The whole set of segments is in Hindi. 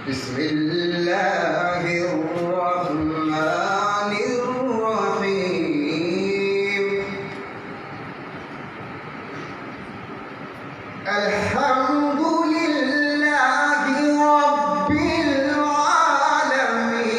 बिस्मिल्लाहिर्रहमानिर्रहीम। अल्हम्दुलिल्लाहि रब्बिल आलमीन।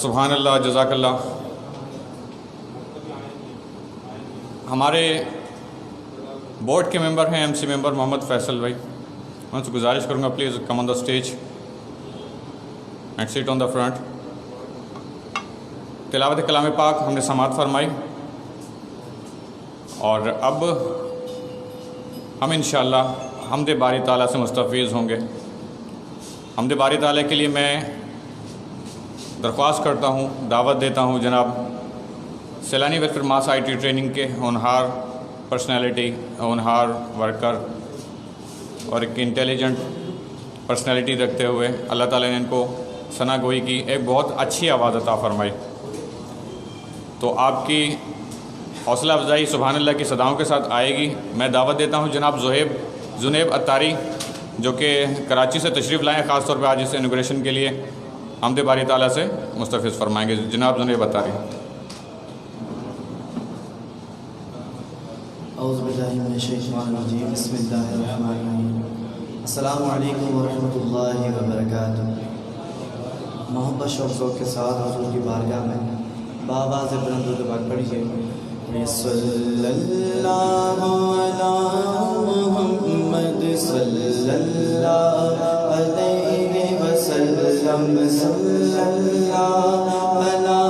सुभान अल्लाह, जज़ाकल्लाह। हमारे बोर्ड के मेंबर हैं एमसी मेंबर मोहम्मद फैसल भाई, उनसे गुजारिश करूंगा please come on the stage and sit on the front. तिलावत कलाम पाक हमने समाअत फरमाई और अब हम इंशाअल्लाह हम्द बारी ताला से मुस्तफ़ीज़ होंगे। हम्द बारी ताला के लिए मैं दरख्वास्त करता हूँ, दावत देता हूँ जनाब सैलानी वेलफेयर मास IT ट्रेनिंग के होनहार पर्सनैलिटी, होनहार वर्कर और एक इंटेलिजेंट पर्सनैलिटी रखते हुए अल्लाह ताला ने इनको सना गोई की एक बहुत अच्छी आवाज़ अता फ़रमाई। तो आपकी हौसला अफजाई सुभान अल्लाह की सदाओं के साथ आएगी। मैं दावत देता हूँ जनाब जुनेब अत्तारी जो कि कराची से तशरीफ़ लाएँ, ख़ास तौर पे आज इस इनॉग्रेशन के लिए हमद बारी ताला से मुस्तफ़िज़ फरमाएंगे। जनाब जुनेब अत्तारी। अस्सलामु अलैकुम वरहमतुल्लाहि वबरकातुहू। मोहब्बत शौक़ के साथ हुज़ूर की बारगाह में बावाज़ बुलंद दुआ पढ़िए। सल्लल्लाहु अला मुहम्मद सल्लल्लाहु अलैहि वसल्लम, सल्लल्लाहु अला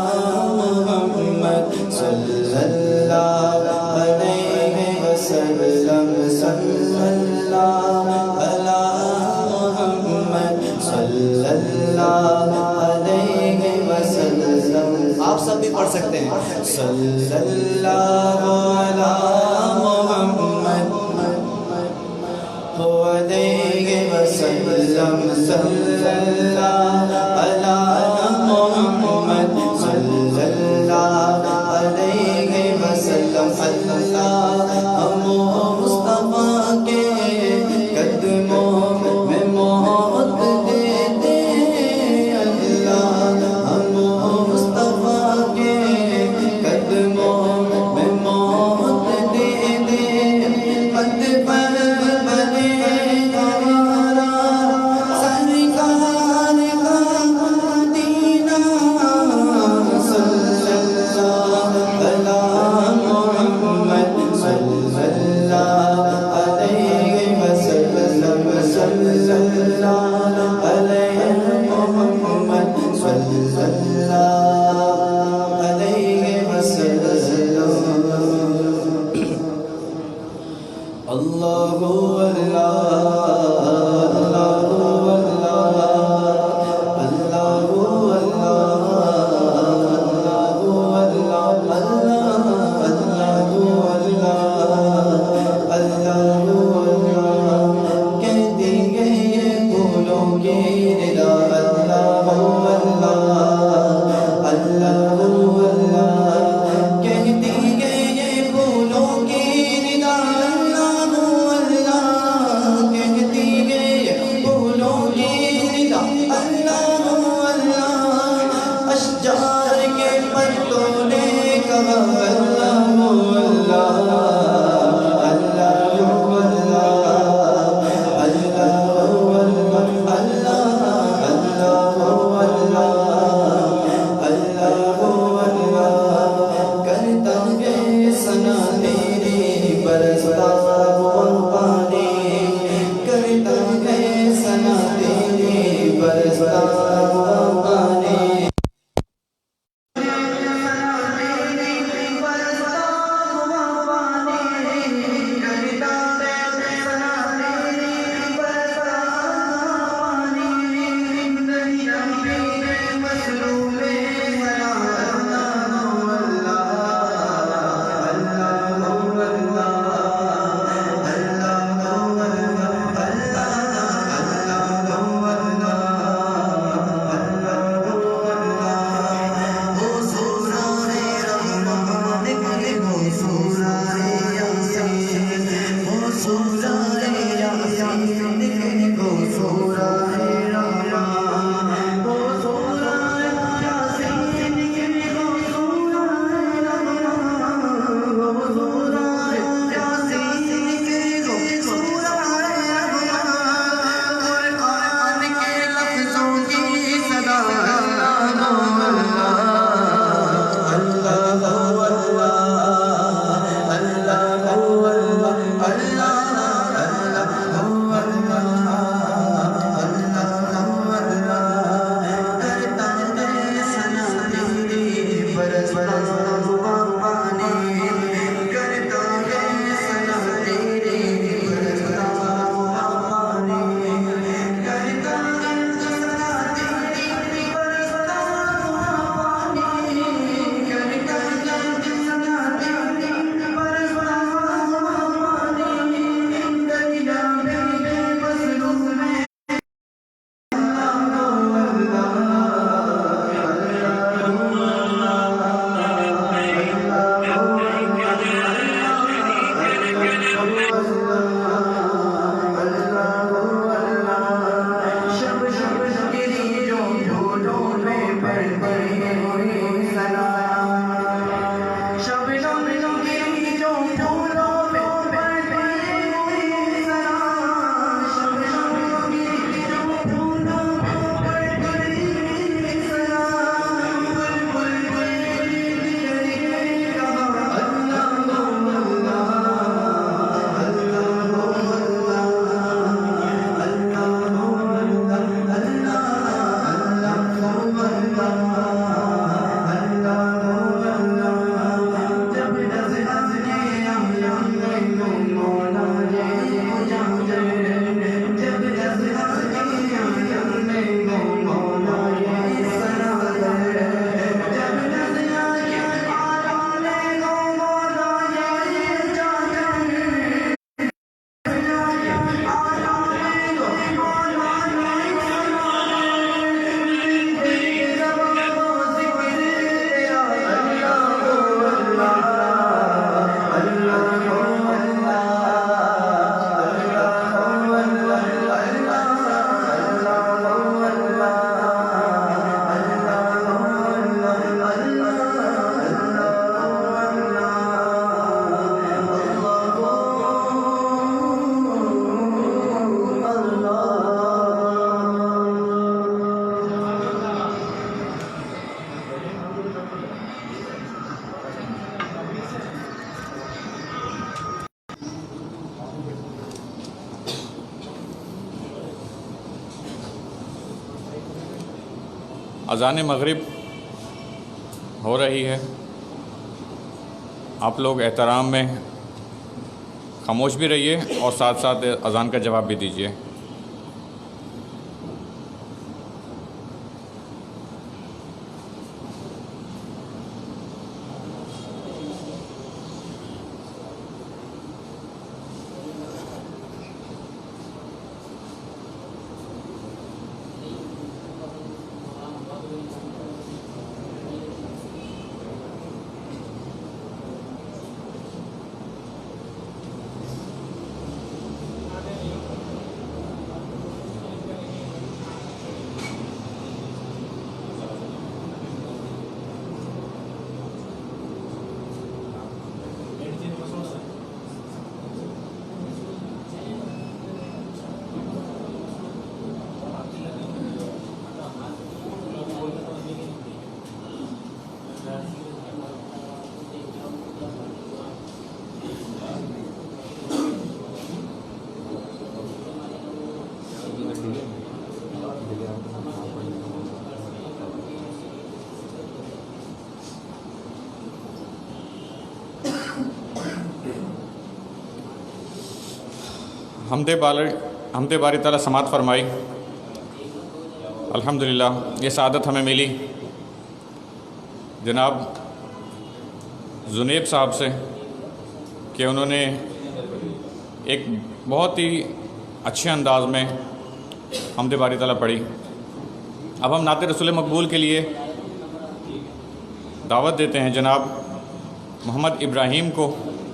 मुहम्मद सल्लल्लाहु अलैहि वसल्लम, सल्लल्लाहु अला मुहम्मद सल्लल्लाहु अलैहि वसल्लम। आप सब भी पढ़ सकते हैं। सल्लल्लाहु अला मुहम्मद अलैहि वसल्लम, सल्लल्लाहु अला मुहम्मद सल्लल्लाहु अलैहि वसल्लम। अल्लाह हमो मुस्तफा के कदमों में मौत दे दे, अल्लाह हमो मुस्तफा के कदमों में मौत दे दे। पद पर बने हमारा सरकार का मदीना, सल्लल्लाहु अला मुहम्मद सल्लल्लाहु अलैहि वसल्लम, सल्लल्लाहु अलैहि मुहम्मद सल्लल्लाहु अलैहि वसल्लम। अल्लाहु अल्लाह, अल्लाहु अल्लाह, अल्लाहु अल्लाह, अल्लाहु अल्लाह, अल्लाहु अल्लाह। कह दिए ये फूलों की निदा, अल्लाहु अल्लाह, अल्लाहु अल्लाह। कह दिए ये फूलों की निदा, अल्लाहु अल्लाह। कह दिए ये फूलों की निदा, अल्लाहु अल्लाह। अशजार के पत्तों ने कहा अल्लाहु अल्लाह, अल्लाहु अल्लाह, अल्लाहु अल्लाह, अल्लाहु अल्लाह, अल्लाहु अल्लाह। करता है सना तेरी बरसता हुआ पानी, करता है सना तेरी बरसता हुआ पानी। अज़ान मग़रिब हो रही है। आप लोग एहतराम में खामोश भी रहिए और साथ साथ अज़ान का जवाब भी दीजिए। हमदे बारी ताला समात फरमाई। अल्हम्दुलिल्लाह ये सआदत हमें मिली जनाब जुनेब साहब से कि उन्होंने एक बहुत ही अच्छे अंदाज में हमदे बारी ताला पढ़ी। अब हम नाते रसूल मकबूल के लिए दावत देते हैं जनाब मोहम्मद इब्राहीम को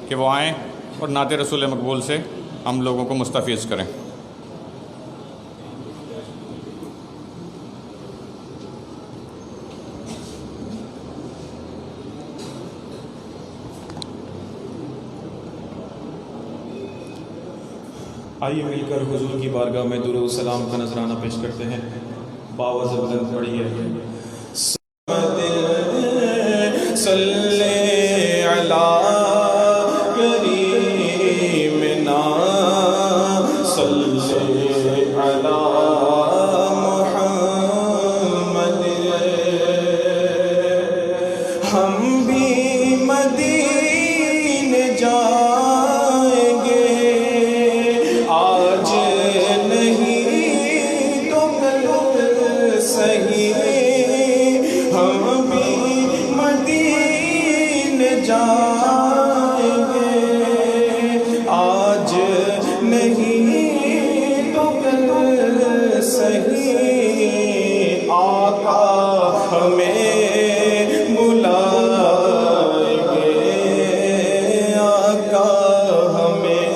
कि वो आएँ और नाते रसूल मकबूल से हम लोगों को मुस्तफ़ीज़ करें। आइए मिलकर हुजूर की बारगाह में दुरूद सलाम का नजराना पेश करते हैं। बावज़ बुलंद पढ़िए। सल्ले अला करीमना सल्ले अला मुहम्मद। हम भी मदीने जाएंगे आज नहीं तो कल सही। हम भी मदीने जाएंगे आज नहीं तो कल सही। आका हमें बुलाएंगे, आका हमें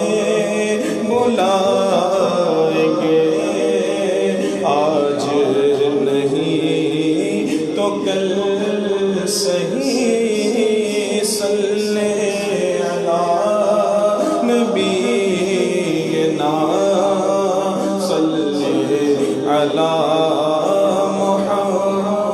बुलाएंगे आज नहीं तो तो कल सही सल्ले अला नबीना सल्ले अला मुहम्मद।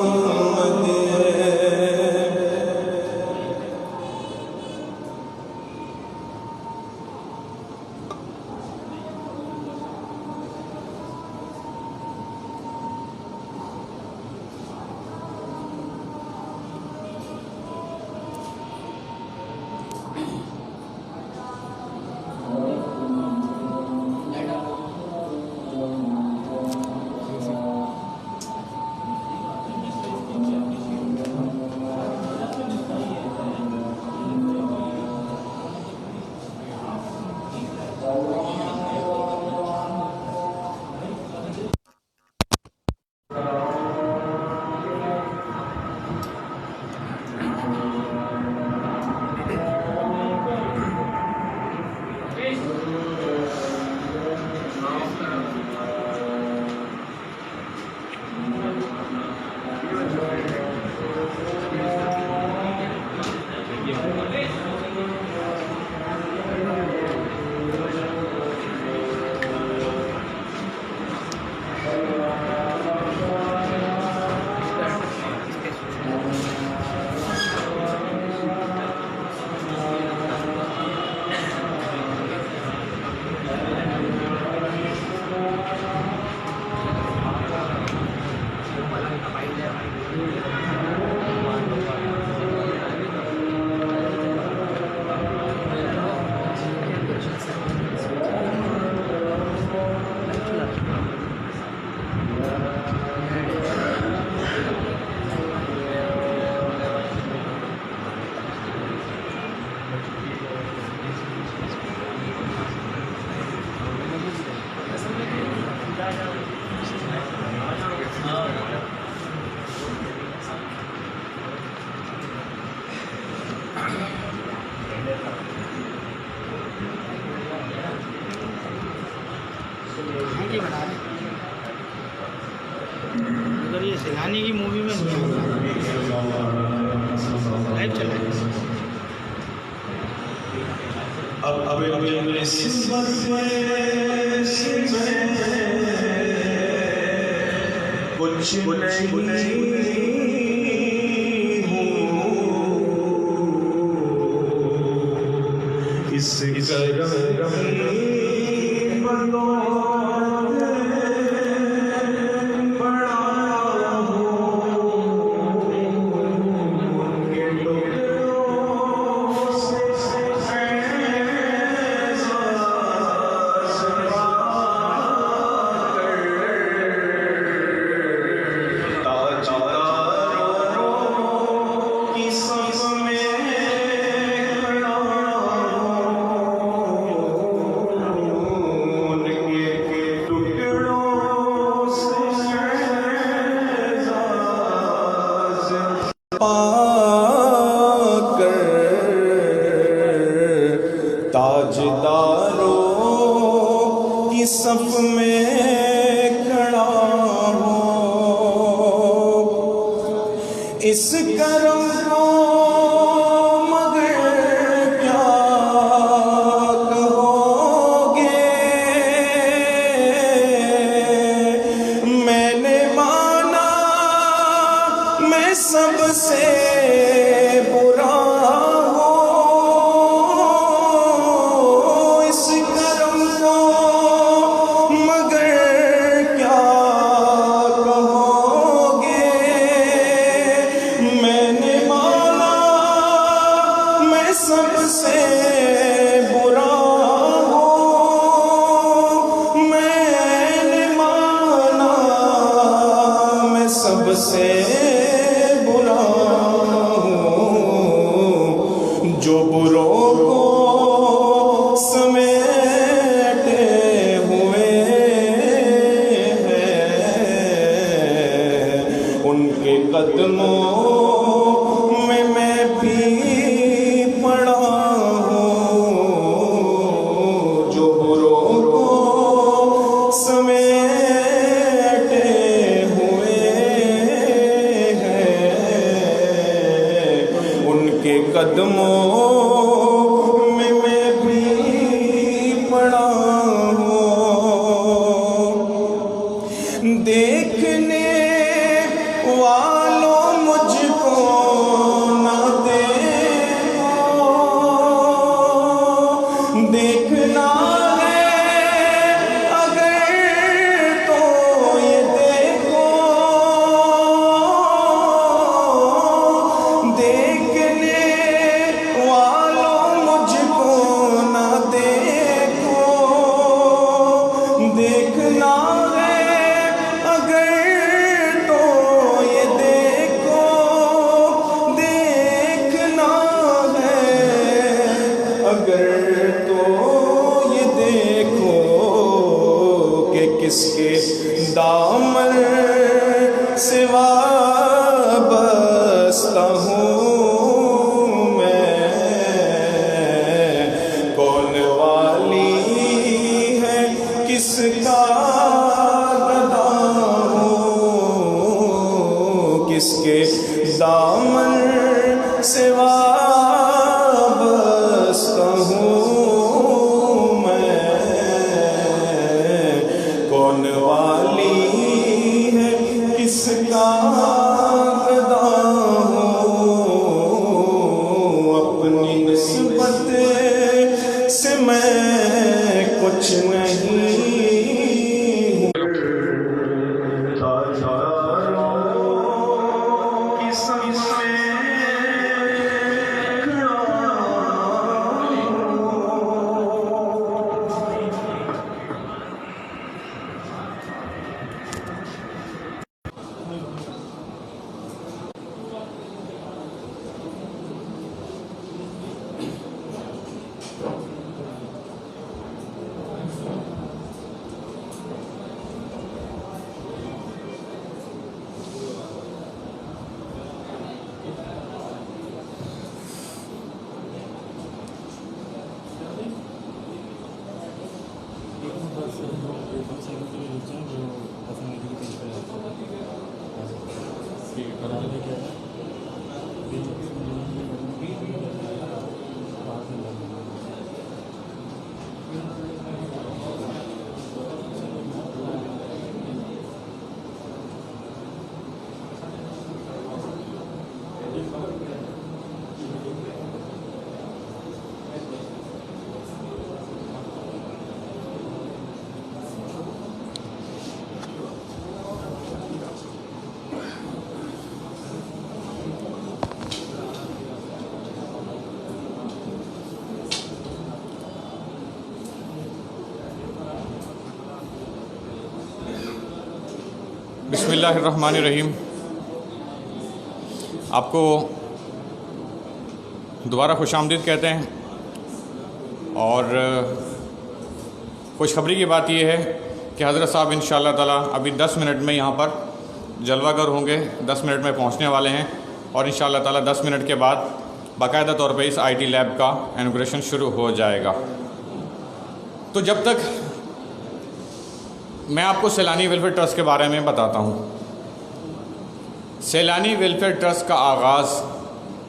अगर ये सिलानी की मूवी में नहीं लाइव चला है। ताजदारों की सफ में खड़ा हो, इस करम को मगर क्या कहोगे। मैंने माना मैं सबसे बुरा सबसे बुरा हो, मैंने माना मैं सबसे बुरा हूँ। जो बुरों को समेटे हुए हैं, उनके कदमों में मैं भी पड़ा हूँ। जो बुरों को समेटे हुए हैं, कदमों में मैं भी पड़ा हूँ। देखने वालों मुझको ना देखो, देखना है अगर तो ये देखो, देखने वालों मुझको ना देखो, देखना है अगर तो ये देखो, देखना है अगर तो ये देखो कि किसके दामन से वाबस्ता हूँ मैं, कौन वाली है किसका गदा हूँ, किसके दामन से वाबस्ता हूँ मैं, कौन वाली है किसका गदा हूँ, अपनी निस्बत से मैं कुछ नहीं हूँ। बिस्मिल्लाहिर्रहमानिर्रहीम। आपको दोबारा खुशामदीद कहते हैं। और खुशखबरी की बात यह है कि हज़रत साहब इंशाअल्लाह ताला अभी 10 मिनट में यहाँ पर जलवागर होंगे, 10 मिनट में पहुँचने वाले हैं और इंशाअल्लाह ताला 10 मिनट के बाद बाकायदा तौर पे इस IT लैब का इनॉग्रेशन शुरू हो जाएगा। तो जब तक मैं आपको सैलानी वेलफेयर ट्रस्ट के बारे में बताता हूँ। सैलानी वेलफेयर ट्रस्ट का आगाज़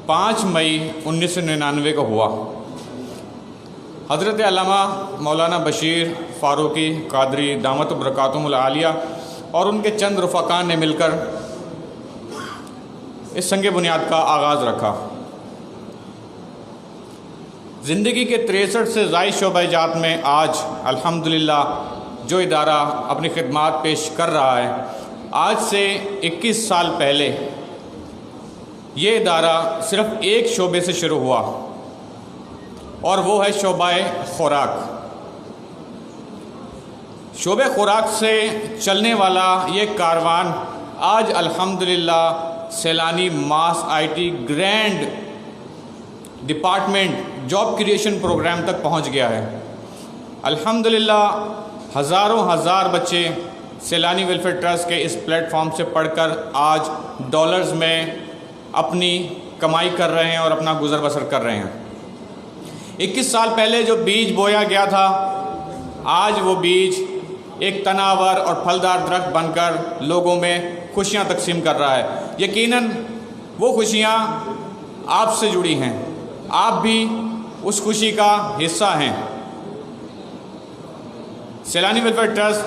5 मई 1999 को हुआ। हज़रत अल्लामा मौलाना बशीर फ़ारूकी क़ादरी दामत बरकातुहुल आलिया और उनके चंद रफ़ाकान ने मिलकर इस संग बुनियाद का आगाज़ रखा। ज़िंदगी के 63 से ज़ायद शोबा-ए-जात में आज अल्हम्दुलिल्लाह जो इदारा अपनी खिदमात पेश कर रहा है, आज से 21 साल पहले ये इदारा सिर्फ़ एक शोबे से शुरू हुआ और वो है शोबाए ख़ुराक। शोबे ख़ुराक से चलने वाला ये कारवान आज अल्हम्दुलिल्लाह Saylani mass IT grand department job creation programme तक पहुंच गया है। अल्हम्दुलिल्लाह हज़ारों हज़ार बच्चे सैलानी वेलफेयर ट्रस्ट के इस प्लेटफॉर्म से पढ़कर आज डॉलर्स में अपनी कमाई कर रहे हैं और अपना गुज़र बसर कर रहे हैं। 21 साल पहले जो बीज बोया गया था, आज वो बीज एक तनावर और फलदार दरख्त बनकर लोगों में खुशियाँ तकसीम कर रहा है। यकीनन वो खुशियाँ आपसे जुड़ी हैं। आप भी उस खुशी का हिस्सा हैं। Saylani welfare trust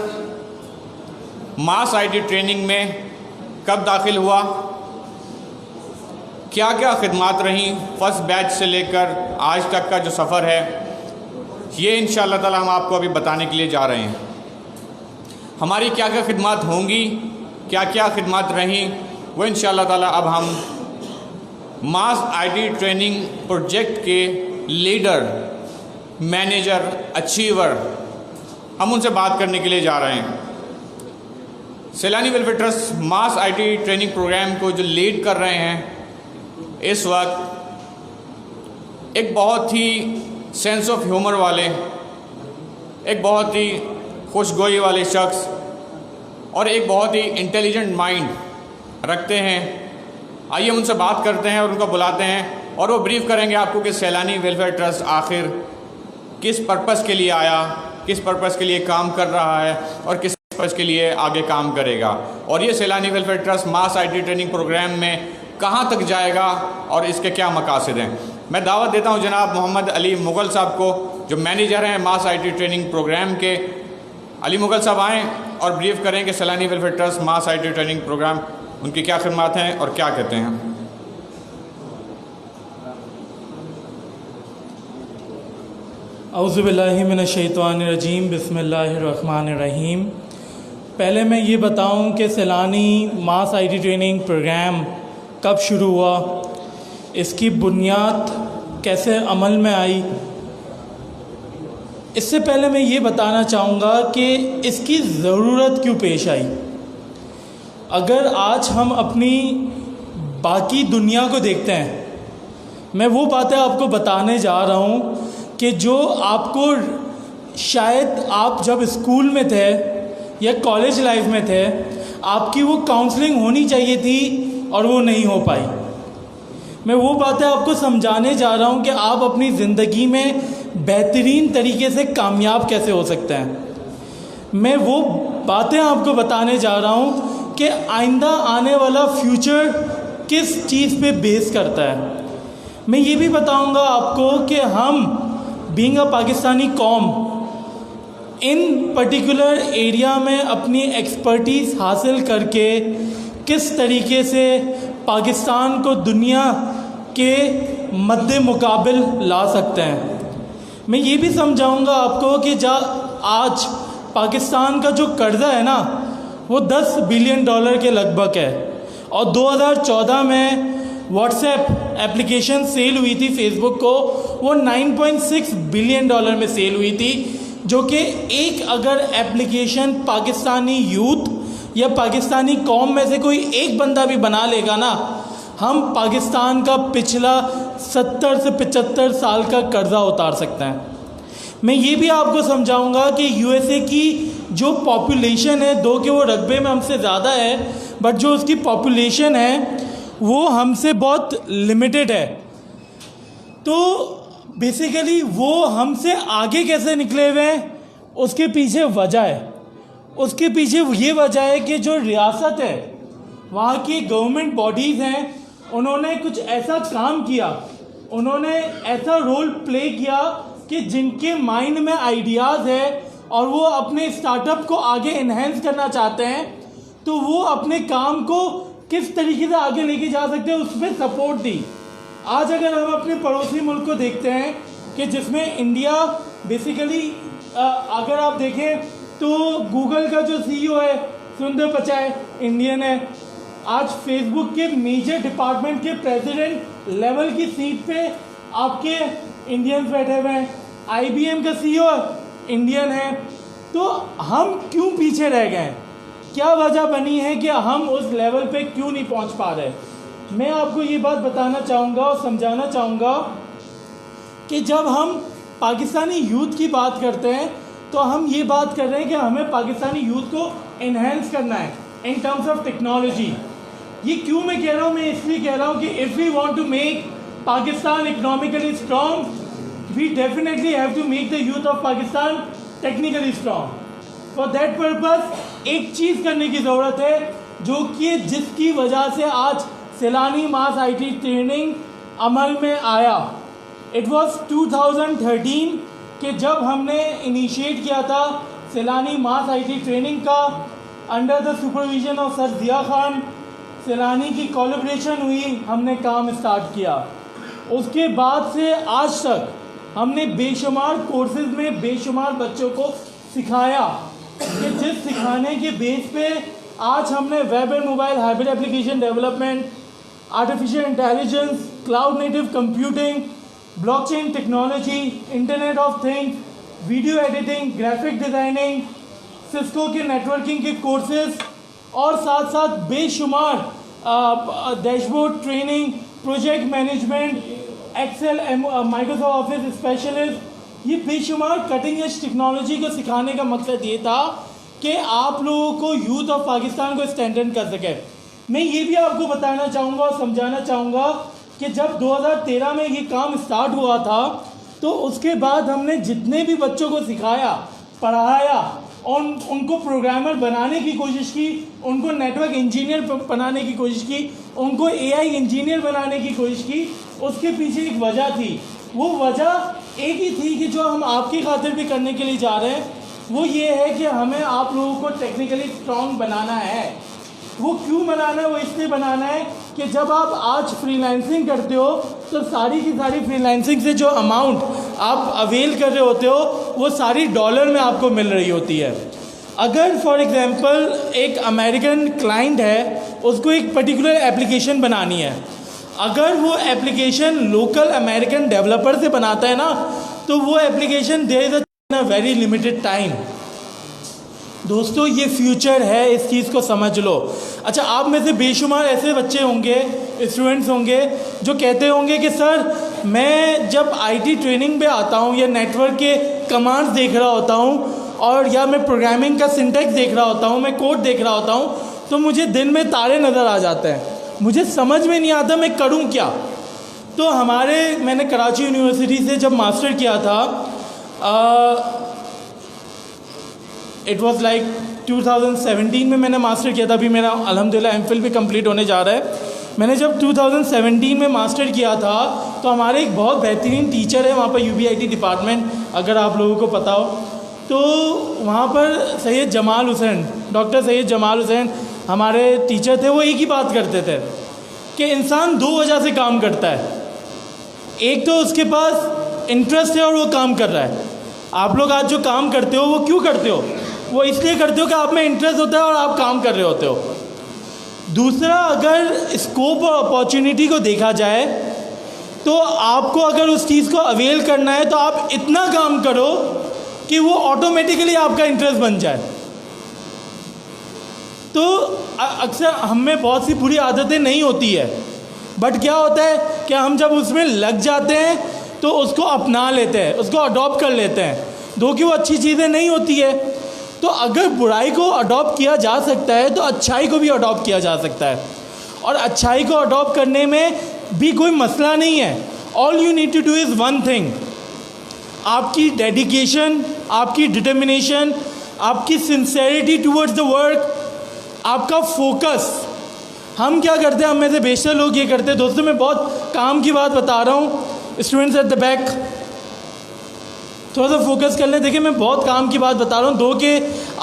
mass IT training में कब दाखिल हुआ, क्या क्या खिदमात रहीं फर्स्ट बैच से लेकर आज तक का जो सफ़र है, ये इंशाअल्लाह ताला हम आपको अभी बताने के लिए जा रहे हैं। हमारी क्या क्या खिदमात होंगी, क्या क्या खिदमात रहीं, वो इंशाअल्लाह ताला अब हम मास आईटी ट्रेनिंग प्रोजेक्ट के लीडर, मैनेजर, अचीवर, हम उनसे बात करने के लिए जा रहे हैं। Saylani welfare trust mass IT training programme को जो लीड कर रहे हैं इस वक्त, एक बहुत ही सेंस ऑफ ह्यूमर वाले, एक बहुत ही खुशगोई वाले शख्स और एक बहुत ही इंटेलिजेंट माइंड रखते हैं। आइए उनसे बात करते हैं और उनको बुलाते हैं और वो ब्रीफ करेंगे आपको कि सैलानी वेलफेयर ट्रस्ट आखिर किस पर्पस के लिए आया, किस पर्पस के लिए काम कर रहा है और किस पर्पस के लिए आगे काम करेगा, और ये Saylani welfare trust mass IT training programme में कहाँ तक जाएगा और इसके क्या मकासद हैं। मैं दावत देता हूँ जनाब मोहम्मद अली मुग़ल साहब को, जो मैनेजर हैं मास आईटी ट्रेनिंग प्रोग्राम के। अली मुग़ल साहब आएँ और ब्रीफ करें कि Saylani welfare trust mass IT training programme उनकी क्या खिदमत हैं और क्या कहते हैं। औज़ु बिल्लाहि मिनश्शैतानिर्रजीम, बिस्मिल्लाहिर्रहमानिर्रहीम। पहले मैं ये बताऊं कि सैलानी मास आईटी ट्रेनिंग प्रोग्राम कब शुरू हुआ, इसकी बुनियाद कैसे अमल में आई। इससे पहले मैं ये बताना चाहूँगा कि इसकी ज़रूरत क्यों पेश आई। अगर आज हम अपनी बाकी दुनिया को देखते हैं, मैं वो बातें आपको बताने जा रहा हूँ कि जो आपको शायद आप जब स्कूल में थे या कॉलेज लाइफ में थे, आपकी वो काउंसलिंग होनी चाहिए थी और वो नहीं हो पाई। मैं वो बातें आपको समझाने जा रहा हूँ कि आप अपनी ज़िंदगी में बेहतरीन तरीके से कामयाब कैसे हो सकते हैं। मैं वो बातें आपको बताने जा रहा हूँ कि आइंदा आने वाला फ्यूचर किस चीज़ पे बेस करता है। मैं ये भी बताऊँगा आपको कि हम बीइंग अ पाकिस्तानी कौम इन पर्टिकुलर एरिया में अपनी एक्सपर्टीज़ हासिल करके किस तरीके से पाकिस्तान को दुनिया के मद्दे मुकाबिल ला सकते हैं। मैं ये भी समझाऊंगा आपको कि आज पाकिस्तान का जो कर्ज़ा है ना, वो $10 बिलियन के लगभग है, और 2014 में व्हाट्सएप एप्लीकेशन सेल हुई थी फेसबुक को, वो $9.6 बिलियन में सेल हुई थी, जो कि एक अगर एप्लीकेशन पाकिस्तानी यूथ या पाकिस्तानी कौम में से कोई एक बंदा भी बना लेगा ना, हम पाकिस्तान का पिछला 70 से 75 साल का कर्ज़ा उतार सकते हैं। मैं ये भी आपको समझाऊंगा कि यूएसए की जो पॉपुलेशन है, दो कि वो रकबे में हमसे ज़्यादा है, बट जो उसकी पॉपुलेशन है वो हमसे बहुत लिमिटेड है। तो बेसिकली वो हमसे आगे कैसे निकले हुए हैं, उसके पीछे वजह है। उसके पीछे ये वजह है कि जो रियासत है, वहाँ की गवर्नमेंट बॉडीज़ हैं, उन्होंने कुछ ऐसा काम किया, उन्होंने ऐसा रोल प्ले किया कि जिनके माइंड में आइडियाज़ है और वो अपने स्टार्टअप को आगे इन्हेंस करना चाहते हैं, तो वो अपने काम को किस तरीके से आगे लेके जा सकते हैं उसमें सपोर्ट दी। आज अगर हम अपने पड़ोसी मुल्क को देखते हैं कि जिसमें इंडिया बेसिकली अगर आप देखें तो गूगल का जो सीईओ है सुंदर पिचाई इंडियन है। आज फेसबुक के मेजर डिपार्टमेंट के प्रेसिडेंट लेवल की सीट पे आपके इंडियंस बैठे हुए हैं। आईबीएम का सीईओ इंडियन है। तो हम क्यों पीछे रह गए? क्या वजह बनी है कि हम उस लेवल पे क्यों नहीं पहुंच पा रहे? मैं आपको ये बात बताना चाहूँगा और समझाना चाहूँगा कि जब हम पाकिस्तानी यूथ की बात करते हैं तो हम ये बात कर रहे हैं कि हमें पाकिस्तानी यूथ को इन्हेंस करना है इन टर्म्स ऑफ टेक्नोलॉजी। ये क्यों मैं कह रहा हूँ? मैं इसलिए कह रहा हूँ कि if we want to make Pakistan economically strong, we definitely have to make the youth of Pakistan technically strong. For that purpose एक चीज़ करने की ज़रूरत है, जो कि जिसकी वजह से आज सैलानी मास आईटी ट्रेनिंग अमल में आया। इट वॉज 2013 कि जब हमने इनिशिएट किया था सैलानी मास IT ट्रेनिंग का under the supervision of sir Zia Khan. Saylani की कोलैबोरेशन हुई, हमने काम स्टार्ट किया। उसके बाद से आज तक हमने बेशुमार कोर्सेज में बेशुमार बच्चों को सिखाया कि जिस सिखाने के बेस पे आज हमने web and mobile hybrid application development, artificial intelligence, cloud native computing, blockchain technology, internet of things, video editing, graphic designing, Cisco के नेटवर्किंग के कोर्सेज और साथ साथ बेशुमार dashboard training, project management, Excel, Microsoft Office specialist, ये बेशुमार कटिंग एज टेक्नोलॉजी को सिखाने का मकसद ये था कि आप लोगों को यूथ ऑफ पाकिस्तान को स्ट्रेंथन कर सके। मैं ये भी आपको बताना चाहूँगा और समझाना चाहूँगा कि जब 2013 में ये काम स्टार्ट हुआ था तो उसके बाद हमने जितने भी बच्चों को सिखाया, पढ़ाया और उनको प्रोग्रामर बनाने की कोशिश की, उनको नेटवर्क इंजीनियर बनाने की कोशिश की, उनको AI इंजीनियर बनाने की कोशिश की, उसके पीछे एक वजह थी। वो वजह एक ही थी कि जो हम आपकी खातिर भी करने के लिए जा रहे हैं वो ये है कि हमें आप लोगों को टेक्निकली स्ट्रॉन्ग बनाना है। वो क्यों बनाना है? वो इसलिए बनाना है कि जब आप आज फ्रीलांसिंग करते हो तो सारी की सारी फ्रीलांसिंग से जो अमाउंट आप अवेल कर रहे होते हो वो सारी डॉलर में आपको मिल रही होती है। अगर फॉर एग्जांपल एक अमेरिकन क्लाइंट है, उसको एक पर्टिकुलर एप्लीकेशन बनानी है, अगर वो एप्लीकेशन लोकल अमेरिकन डेवलपर से बनाता है ना तो वो application there is a very limited time. दोस्तों ये फ्यूचर है, इस चीज़ को समझ लो। अच्छा, आप में से बेशुमार ऐसे बच्चे होंगे, स्टूडेंट्स होंगे जो कहते होंगे कि सर मैं जब IT ट्रेनिंग पे आता हूँ या नेटवर्क के कमांड्स देख रहा होता हूँ और या मैं प्रोग्रामिंग का सिंटैक्स देख रहा होता हूँ, मैं कोड देख रहा होता हूँ तो मुझे दिन में तारे नज़र आ जाते हैं, मुझे समझ में नहीं आता मैं करूँ क्या। तो मैंने कराची यूनिवर्सिटी से जब मास्टर किया था, इट वाज लाइक 2017 में मैंने मास्टर किया था। अभी मेरा अल्हम्दुलिल्लाह MPhil भी कंप्लीट होने जा रहा है। मैंने जब 2017 में मास्टर किया था तो हमारे एक बहुत बेहतरीन टीचर है वहाँ पर UBIT डिपार्टमेंट, अगर आप लोगों को पता हो तो वहाँ पर सैयद जमाल हुसैन, डॉक्टर सैयद जमाल हुसैन हमारे टीचर थे। वो एक ही बात करते थे कि इंसान दो वजह से काम करता है, एक तो उसके पास इंटरेस्ट है और वो काम कर रहा है। आप लोग आज जो काम करते हो वो क्यों करते हो? वो इसलिए करते हो कि आप में इंटरेस्ट होता है और आप काम कर रहे होते हो। दूसरा, अगर स्कोप और अपॉर्चुनिटी को देखा जाए तो आपको अगर उस चीज़ को अवेल करना है तो आप इतना काम करो कि वो ऑटोमेटिकली आपका इंटरेस्ट बन जाए। तो अक्सर हम में बहुत सी बुरी आदतें नहीं होती है, बट क्या होता है कि हम जब उसमें लग जाते हैं तो उसको अपना लेते हैं, उसको अडॉप्ट कर लेते हैं, दो कि वो अच्छी चीज़ें नहीं होती है। तो अगर बुराई को अडॉप्ट किया जा सकता है तो अच्छाई को भी अडॉप्ट किया जा सकता है, और अच्छाई को अडॉप्ट करने में भी कोई मसला नहीं है। All you need to do is one thing, आपकी डेडिकेशन, आपकी डिटर्मिनेशन, आपकी सिंसेरिटी टूवर्ड्स द वर्क, आपका फोकस। हम क्या करते हैं, हम में से बेशतर लोग ये करते हैं। दोस्तों मैं बहुत काम की बात बता रहा हूँ, स्टूडेंट्स एट द बैक थोड़ा सा फोकस कर लें। देखिए मैं बहुत काम की बात बता रहा हूँ, दो के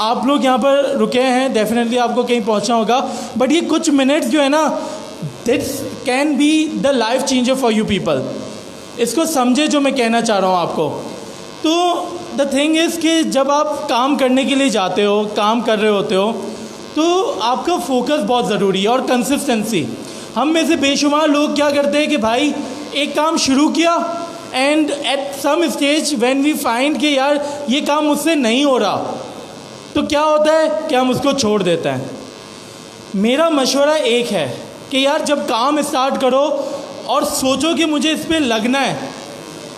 आप लोग यहाँ पर रुके हैं, डेफिनेटली आपको कहीं पहुँचना होगा, बट ये कुछ मिनट्स जो है ना, this can be the life changer for you people. इसको समझे जो मैं कहना चाह रहा हूँ आपको। तो द थिंग इज़ कि जब आप काम करने के लिए जाते हो, काम कर रहे होते हो, तो आपका फोकस बहुत ज़रूरी है और कंसिस्टेंसी। हम में से बेशुमार लोग क्या करते हैं कि भाई एक काम शुरू किया and at some stage when we find कि यार ये काम मुझसे नहीं हो रहा, तो क्या होता है कि हम उसको छोड़ देते हैं। मेरा मशवरा एक है कि यार जब काम स्टार्ट करो और सोचो कि मुझे इस पर लगना है।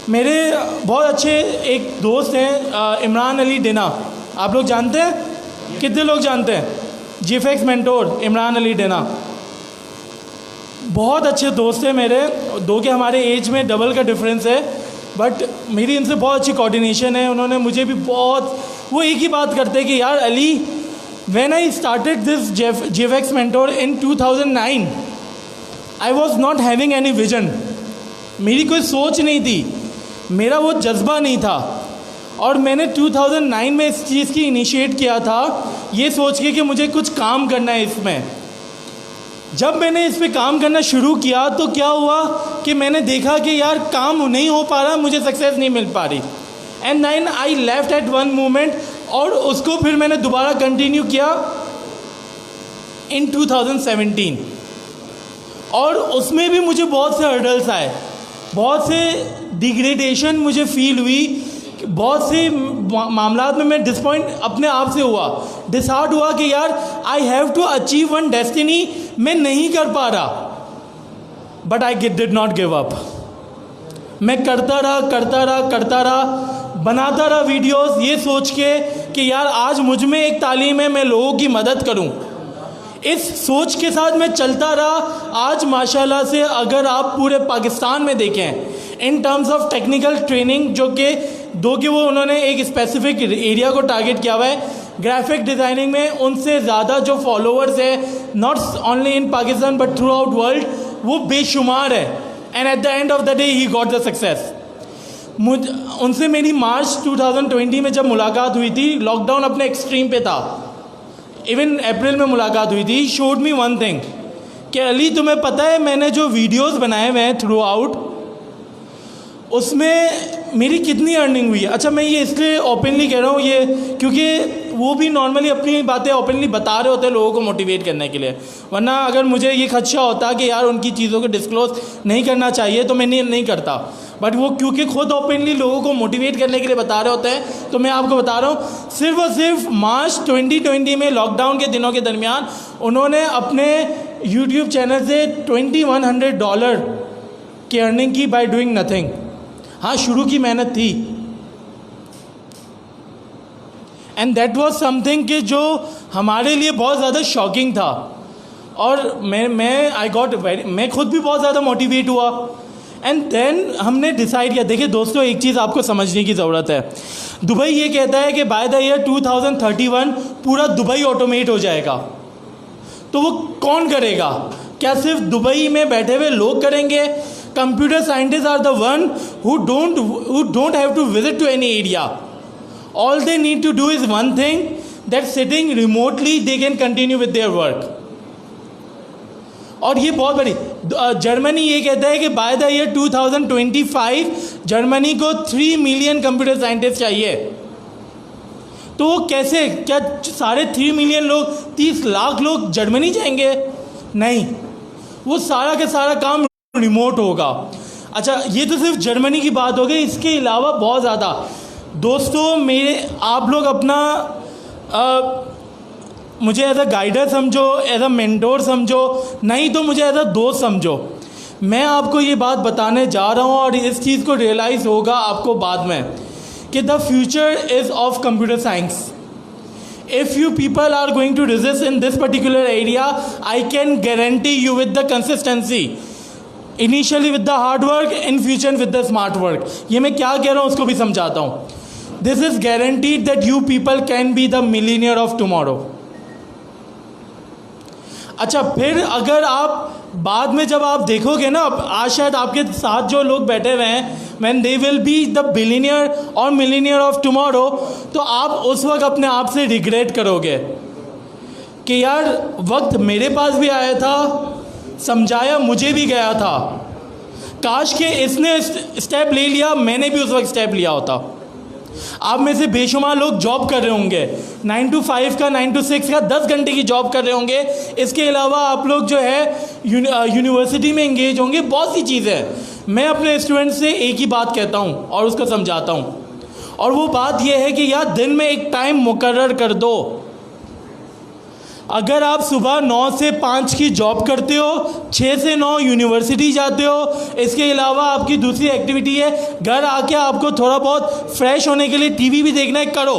मेरे बहुत अच्छे एक दोस्त हैं इमरान अली डिना, आप लोग जानते हैं? कितने लोग जानते हैं? GFX मेंटोर इमरान अली डिना बहुत अच्छे दोस्त हैं मेरे, दो के हमारे एज में डबल का डिफरेंस है, बट मेरी इनसे बहुत अच्छी कोऑर्डिनेशन है। उन्होंने मुझे भी बहुत, वो एक ही बात करते हैं कि यार Ali, when I started this GFX mentor in 2009 I was not having any vision. मेरी कोई सोच नहीं थी मेरा वो जज्बा नहीं था। और मैंने 2009 में इस चीज़ की इनिशिएट किया था ये सोच के कि मुझे कुछ काम करना है इसमें। जब मैंने इस पे काम करना शुरू किया तो क्या हुआ कि मैंने देखा कि यार काम नहीं हो पा रहा, मुझे सक्सेस नहीं मिल पा रही। And then I left at one moment, और उसको फिर मैंने दोबारा कंटिन्यू किया इन 2017। और उसमें भी मुझे बहुत से हर्डल्स आए, बहुत से डिग्रेडेशन मुझे फील हुई, बहुत से मामलात में मैं डिसपॉइंट अपने आप से हुआ, डिसहार्ट हुआ कि यार I have to achieve one destiny, मैं नहीं कर पा रहा। But I did not give up. मैं करता रहा, बनाता रहा वीडियोस, ये सोच के कि यार आज मुझ में एक तालीम है, मैं लोगों की मदद करूं। इस सोच के साथ मैं चलता रहा। आज माशाल्लाह से अगर आप पूरे पाकिस्तान में देखें in terms of technical training, जो कि वो उन्होंने एक स्पेसिफिक एरिया को टारगेट किया हुआ है, ग्राफिक डिज़ाइनिंग में उनसे ज़्यादा जो फॉलोअर्स है not only in Pakistan but through out world, वो बेशुमार है। And at the end of the day he got the success. उनसे मेरी मार्च 2020 में जब मुलाकात हुई थी, लॉकडाउन अपने एक्सट्रीम पे था, इवन अप्रैल में मुलाकात हुई थी। शोड मी वन थिंग कि अली तुम्हें पता है मैंने जो वीडियोस बनाए हुए हैं थ्रू आउट, उसमें मेरी कितनी अर्निंग हुई है। अच्छा, मैं ये इसलिए ओपनली कह रहा हूँ ये क्योंकि वो भी नॉर्मली अपनी बातें ओपनली बता रहे होते हैं लोगों को मोटिवेट करने के लिए, वरना अगर मुझे ये खदशा होता कि यार उनकी चीज़ों को डिस्क्लोज नहीं करना चाहिए तो मैं नहीं करता। बट वो क्योंकि खुद ओपनली लोगों को मोटिवेट करने के लिए बता रहे होते हैं तो मैं आपको बता रहा हूँ। सिर्फ और सिर्फ मार्च 2020 में लॉकडाउन के दिनों के दरमियान उन्होंने अपने यूट्यूब चैनल से $2100 की अर्निंग की बाय डूइंग नथिंग। हाँ, शुरू की मेहनत थी, एंड दैट वाज समथिंग कि जो हमारे लिए बहुत ज़्यादा शॉकिंग था। और मैं खुद भी बहुत ज़्यादा मोटिवेट हुआ। एंड देन हमने डिसाइड किया। देखिए दोस्तों, एक चीज़ आपको समझने की ज़रूरत है। दुबई ये कहता है कि बाय द ईयर 2031 पूरा दुबई ऑटोमेट हो जाएगा। तो वो कौन करेगा? क्या सिर्फ दुबई में बैठे हुए लोग करेंगे? Computer scientist are the one who don't have to visit to any area. All they need to do is one thing, that sitting remotely they can continue with their work. और ये बहुत बड़ी जर्मनी ये कहता है कि बाय द ईयर 2025 जर्मनी को 3 मिलियन कंप्यूटर साइंटिस्ट चाहिए। तो वो कैसे, क्या सारे 3 मिलियन लोग 30 लाख लोग जर्मनी जाएंगे? नहीं, वो सारा का सारा काम रिमोट होगा। अच्छा, ये तो सिर्फ जर्मनी की बात हो गई, इसके अलावा बहुत ज़्यादा दोस्तों आप लोग अपना मुझे एज अ गाइडर समझो, एज अ मेंटोर समझो, नहीं तो मुझे एज अ दोस्त समझो। मैं आपको ये बात बताने जा रहा हूँ और इस चीज़ को रियलाइज़ होगा आपको बाद में कि the future is of computer science. If you people are going to resist in this particular area, I can guarantee you with the consistency, initially with the hard work, in future with the smart work. ये मैं क्या कह रहा हूँ उसको भी समझाता हूँ। This is guaranteed that you people can be the millionaire of tomorrow. अच्छा, फिर अगर आप बाद में जब आप देखोगे ना, आज शायद आपके साथ जो लोग बैठे हुए हैं, when they will be the billionaire or millionaire of tomorrow, तो आप उस वक्त अपने आप से रिग्रेट करोगे कि यार वक्त मेरे पास भी आया था, समझाया मुझे भी गया था, काश के इसने स्टेप ले लिया, मैंने भी उस वक्त स्टेप लिया होता। आप में से बेशुमार लोग जॉब कर रहे होंगे, 9 to 5 का, 9 to 6 का, 10 घंटे की जॉब कर रहे होंगे। इसके अलावा आप लोग जो है यूनिवर्सिटी में इंगेज होंगे, बहुत सी चीज़ें। मैं अपने स्टूडेंट से एक ही बात कहता हूँ और उसको समझाता हूँ, और वो बात यह है कि यार दिन में एक टाइम मुकर्रर कर दो। अगर आप सुबह 9 से 5 की जॉब करते हो, 6 से 9 यूनिवर्सिटी जाते हो, इसके अलावा आपकी दूसरी एक्टिविटी है घर आके आपको थोड़ा बहुत फ्रेश होने के लिए टीवी भी देखना है, करो।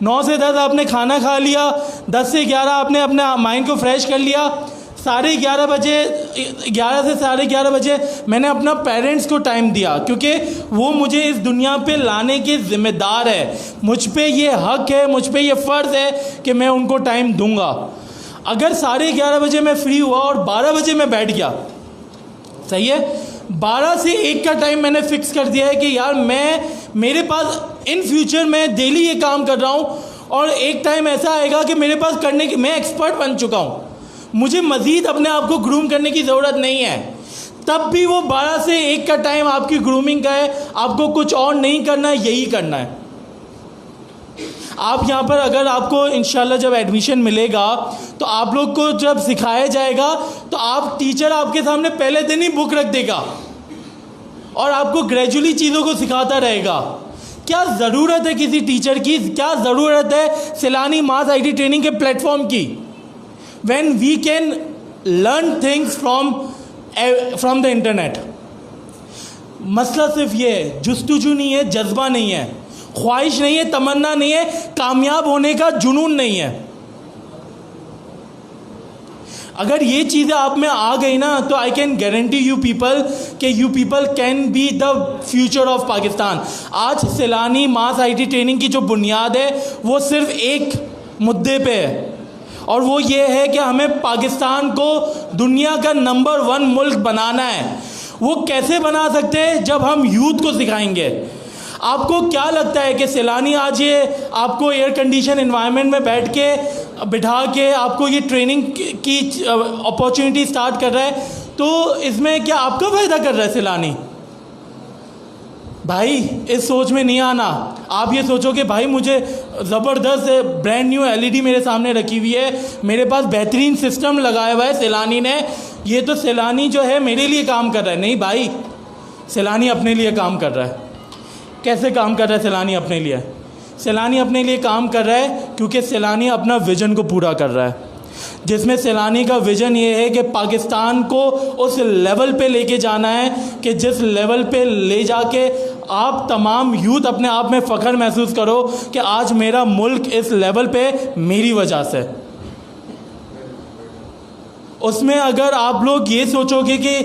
9 से 10 आपने खाना खा लिया, 10 से 11 आपने अपने माइंड को फ्रेश कर लिया, 11:30 बजे 11 से 11:30 बजे मैंने अपना पेरेंट्स को टाइम दिया, क्योंकि वो मुझे इस दुनिया पे लाने के ज़िम्मेदार है। मुझ पे ये हक है, मुझ पे ये फ़र्ज़ है कि मैं उनको टाइम दूंगा। अगर 11:30 बजे मैं फ्री हुआ और 12 बजे मैं बैठ गया, सही है। 12 से 1 का टाइम मैंने फिक्स कर दिया है कि यार मेरे पास इन फ्यूचर मैं डेली ये काम कर रहा हूँ, और एक टाइम ऐसा आएगा कि मेरे पास करने की, मैं एक्सपर्ट बन चुका हूँ, मुझे मज़ीद अपने आप को ग्रूम करने की ज़रूरत नहीं है। तब भी वो 12 से 1 का टाइम आपकी ग्रूमिंग का है, आपको कुछ और नहीं करना है, यही करना है। आप यहाँ पर अगर आपको इंशाल्लाह जब एडमिशन मिलेगा तो आप लोग को जब सिखाया जाएगा तो आप टीचर आपके सामने पहले दिन ही बुक रख देगा और आपको ग्रेजुअली चीज़ों को सिखाता रहेगा। क्या ज़रूरत है किसी टीचर की, क्या ज़रूरत है सैलानी मास आईटी ट्रेनिंग के प्लेटफॉर्म की, when we can learn things from the internet. मसला सिर्फ ये है, जुस्तुजू नहीं है, जज्बा नहीं है, ख्वाहिश नहीं है, तमन्ना नहीं है, कामयाब होने का जुनून नहीं है। अगर ये चीज़ें आप में आ गई ना तो I can guarantee you people कि you people can be the future of Pakistan. आज सैलानी मास आईटी ट्रेनिंग की जो बुनियाद है वो सिर्फ एक मुद्दे पे है, और वो ये है कि हमें पाकिस्तान को दुनिया का नंबर 1 मुल्क बनाना है। वो कैसे बना सकते हैं? जब हम यूथ को सिखाएंगे। आपको क्या लगता है कि सैलानी आज ये आपको एयर कंडीशन एनवायरनमेंट में बिठा के आपको ये ट्रेनिंग की अपॉर्चुनिटी स्टार्ट कर रहा है, तो इसमें क्या आपका फ़ायदा कर रहा है सैलानी? भाई इस सोच में नहीं आना। आप ये सोचो कि भाई मुझे ज़बरदस्त ब्रांड न्यू एलईडी मेरे सामने रखी हुई है, मेरे पास बेहतरीन सिस्टम लगाया हुआ है सैलानी ने, ये तो सैलानी जो है मेरे लिए काम कर रहा है। नहीं भाई, सैलानी अपने लिए काम कर रहा है। कैसे काम कर रहा है सैलानी अपने लिए? सैलानी अपने लिए काम कर रहा है क्योंकि सैलानी अपना विज़न को पूरा कर रहा है, जिसमें सैलानी का विज़न ये है कि पाकिस्तान को उस लेवल पे लेके जाना है कि जिस लेवल पे ले जाके आप तमाम यूथ अपने आप में फ़ख्र महसूस करो कि आज मेरा मुल्क इस लेवल पे मेरी वजह से। उसमें अगर आप लोग ये सोचोगे कि